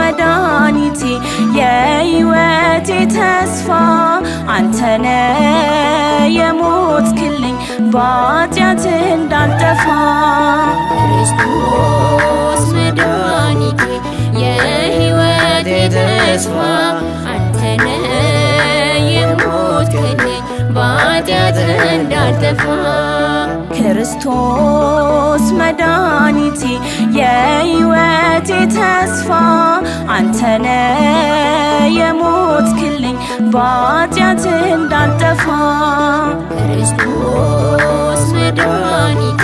መድኃኒቴ የሕይወቴ ተስፋ አንተነ የሞትክልኝ በኃጢአት እንዳልጠፋ ክርስቶስ መድኃኒቴ የሕይወቴ ተስፋ አንተነ የሞትክልኝ በኃጢአት እንዳልጠፋ ክርስቶስ መድኃኒቴ የሕይወቴ ተስፋ አንተነ የሞትክልኝ በኃጢአት እንዳልጠፋ ክርስቶስ መድኃኒቴ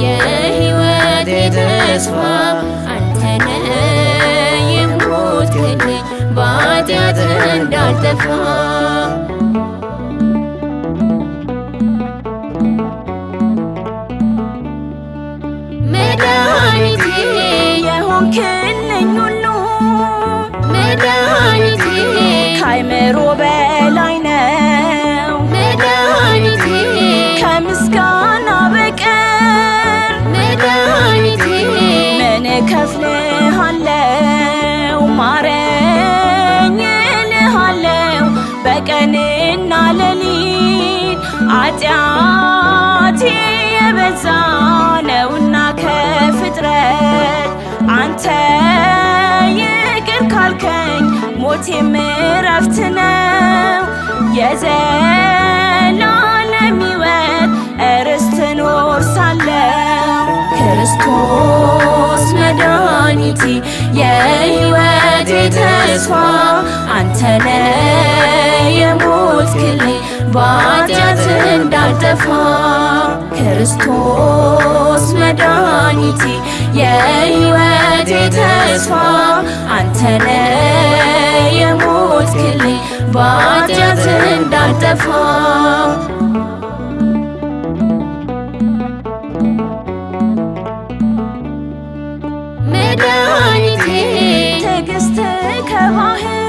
የሕይወቴ ተስፋ አንተነ የሞትክልኝ በኃጢአት እንዳልጠፋ መድኃኒቴ የሆንክልኝ ሁሉ መድኃኒቴ ከአእምሮ በላይ ነው መድኃኒቴ ከምስጋና በቀር መድኃኒቴ ምን እከፍልሃለው ማረኝ እልሃለው በቀንና ሌሊት ኃጢአቴ የበዛ ነውና ከፍጥረት አንተ ይቅር ካልከኝ ሞቴም ዕረፍት ነው የዘላለም ሕይወት ርስትን እወርሳለሁ ክርስቶስ መድኃኒቴ የሕይወቴ ተስፋ አንተነ የሞትክልኝ በኃጢአት እንዳልጠፋ ክርስቶስ መድኃኒቴ የሕይወቴ ተስፋ አንተነ የሞትክልኝ በኃጢአት እንዳልጠፋ መድኃኒቴ ትዕግስት ከባህር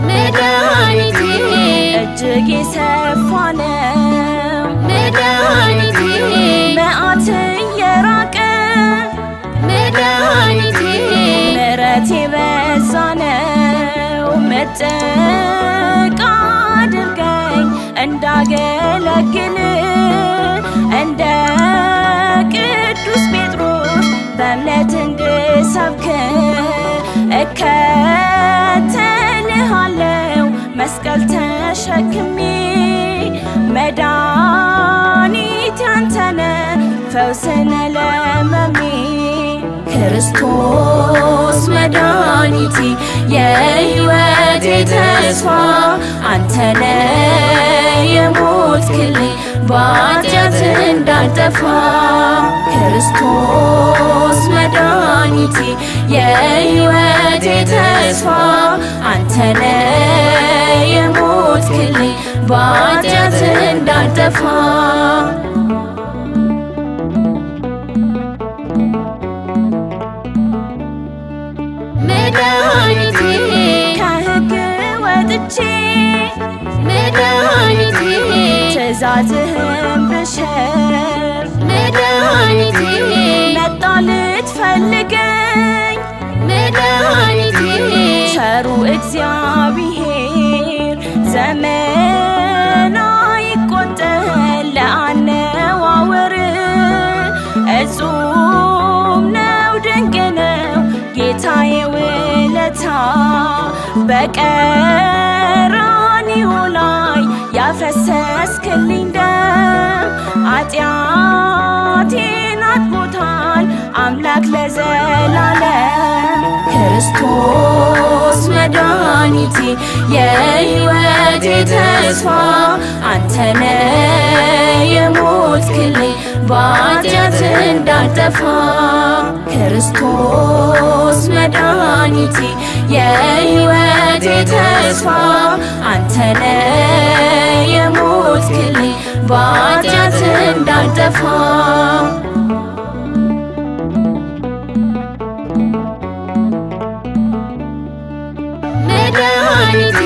መድኃኒቴ እጅግ የሰፋ ነው መድኃኒቴ መዓት የራቀ መድኃኒቴ ምሕረት የበዛ ነው መጠቅ አድርገኝ እንዳገለግል እንደ ቅዱስ ጴጥሮስ በእምነት እንድሰብክ እከተልሃለው መስቀል ተሸክሜ መድኃኒቴ አንተነ ፈውስነ ለሕመሜ ክርስቶስ መድኃኒቴ የሕይወቴ ተስፋ አንተነ የሞትክልኝ በኃጢአት እንዳልጠፋ ክርስቶስ መድኃኒቴ የሕይወቴ ተስፋ አንተነ የሞትክልኝ በኃጢአት እንዳልጠፋ መድኃኒቴ ከሕግ ወጥቼ መድኃኒቴ ትእዛዝህን ብሽር መድኃኒቴ መጣ ልትፈልገኝ መድኃኒቴ ቸሩ እግዚአብሔር ዘመን አይቆጠር ለአነዋወር እጹም ነው ድንቅ ነው ጌታዬ ውለታ በቀራንዮ ላይ ያፈሰስክልኝ ደም ኃጢአቴን አጥቦታል አምላክ ለዘላለም ክርስቶስ መድኃኒቴ የሕይወቴ ተስፋ አንተነ የሞትክልኝ በኃጢአት እንዳልጠፋ ክርስቶስ መድኃኒቴ የሕይወቴ ተስፋ አንተነ የሞትክልኝ በኃጢአት እንዳልጠፋ መድኃኒቴ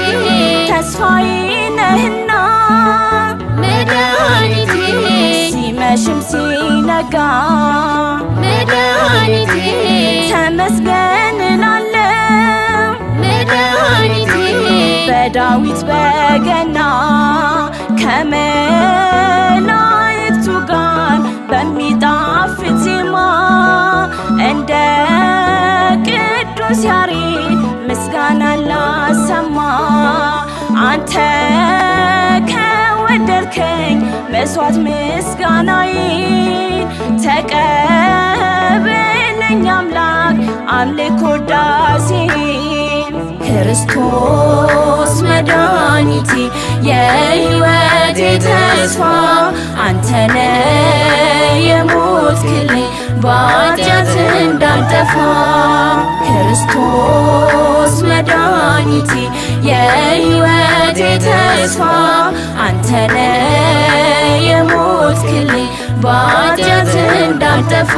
ተስፋዬ ነህና መድኃኒቴ ሲመሽም ሲነጋ መድኃኒቴ ተመስገን እላለሁ የዳዊት በገና ከመላእክቱ ጋር በሚጣፍጥ ዜማ እንደ ቅዱስ ያሬድ ምስጋና ላሰማ። አንተ ከወደድከኝ መስዋዕት ምስጋናዬን ተቀበለኝ አምላክ አምልኮ ውዳሴን። ክርስቶስ መድኃኒቴ የሕይወቴ ተስፋ አንተነ የሞትክልኝ በኃጢአት እንዳልጠፋ። ክርስቶስ መድኃኒቴ የሕይወቴ ተስፋ አንተነ የሞትክልኝ በኃጢአት እንዳልጠፋ።